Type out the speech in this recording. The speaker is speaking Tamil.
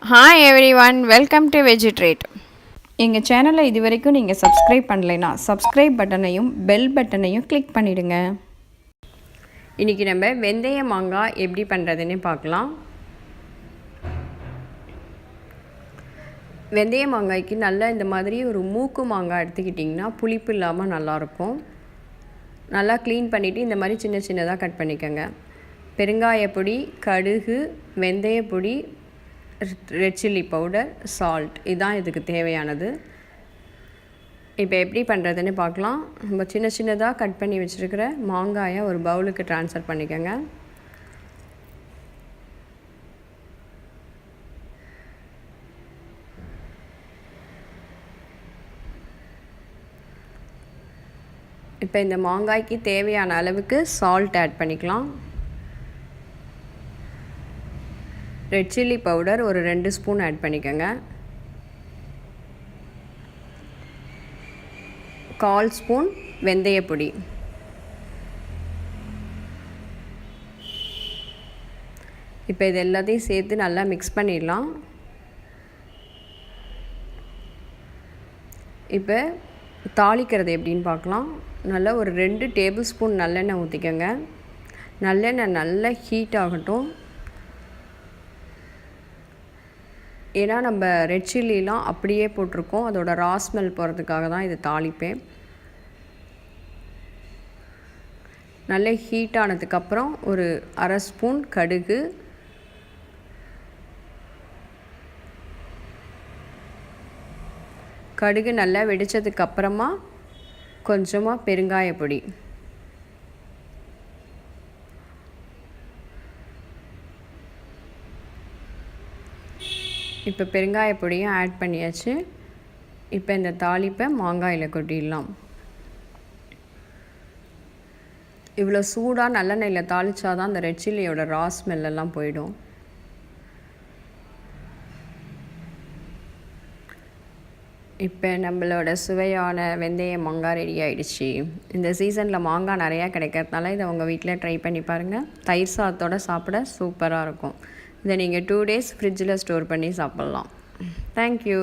Hi everyone, welcome to veggie treat. எங்கள் சேனலை இது வரைக்கும் நீங்கள் சப்ஸ்கிரைப் பண்ணலைன்னா சப்ஸ்கிரைப் பட்டனையும் பெல் பட்டனையும் கிளிக் பண்ணிவிடுங்க. இன்றைக்கி நம்ம வெந்தய மாங்காய் எப்படி பண்ணுறதுன்னு பார்க்கலாம். வெந்தய மாங்காய்க்கு நல்லா இந்த மாதிரி ஒரு மூக்கு மாங்காய் எடுத்துக்கிட்டிங்கன்னா புளிப்பு இல்லாமல் நல்லாயிருக்கும். நல்லா க்ளீன் பண்ணிவிட்டு இந்த மாதிரி சின்ன சின்னதாக கட் பண்ணிக்கோங்க. பெருங்காயப்பொடி, கடுகு, வெந்தயப்பொடி, ரெட் சில்லி பவுடர், சால்ட், இதுதான் இதுக்கு தேவையானது. இப்போ எப்படி பண்ணுறதுன்னு பார்க்கலாம். நம்ம சின்ன சின்னதாக கட் பண்ணி வச்சுருக்கிற மாங்காயை ஒரு பவுலுக்கு ட்ரான்ஸ்ஃபர் பண்ணிக்கோங்க. இப்போ இந்த மாங்காய்க்கு தேவையான அளவுக்கு சால்ட் ஆட் பண்ணிக்கலாம். ரெட் சில்லி பவுடர் ஒரு 2 ஸ்பூன் ஆட் பண்ணிக்கோங்க. 1/4 ஸ்பூன் வெந்தயப்பொடி, இப்போ இது எல்லாத்தையும் சேர்த்து நல்லா மிக்ஸ் பண்ணிடலாம். இப்போ தாளிக்கிறது எப்படின்னு பார்க்கலாம். நல்லா ஒரு 2 டேபிள் ஸ்பூன் நல்லெண்ணெய் ஊற்றிக்கோங்க. நல்லெண்ணெய் நல்லா ஹீட் ஆகட்டும். ஏன்னா நம்ம ரெட் சில்லிலாம் அப்படியே போட்டிருக்கோம், அதோட ரா ஸ்மெல் போகிறதுக்காக தான் இது தாளிப்பேன். நல்ல ஹீட் ஆனதுக்கப்புறம் ஒரு 1/2 ஸ்பூன் கடுகு, கடுகு நல்லா வெடித்ததுக்கப்புறமா கொஞ்சமாக பெருங்காயப்பொடி, இப்போ பெருங்காயப்பொடியும் ஆட் பண்ணியாச்சு. இப்போ இந்த தாளிப்பை மாங்காயில் கொட்டிடலாம். இவ்வளோ சூடாக நல்லெண்ணெயில் தாளித்தா தான் அந்த ரெட் சில்லியோட ரா ஸ்மெல்லாம் போயிடும். இப்போ நம்மளோட சுவையான வெந்தய மாங்காய் ரெடி ஆகிடுச்சு. இந்த சீசனில் மாங்காய் நிறையா கிடைக்கிறதுனால இதை உங்கள் வீட்டில் ட்ரை பண்ணி பாருங்கள். தயிர் சாதத்தோடு சாப்பிட சூப்பராக இருக்கும். இதை நீங்கள் 2 days ஃப்ரிட்ஜில் ஸ்டோர் பண்ணி சாப்பிட்லாம். தேங்க்யூ.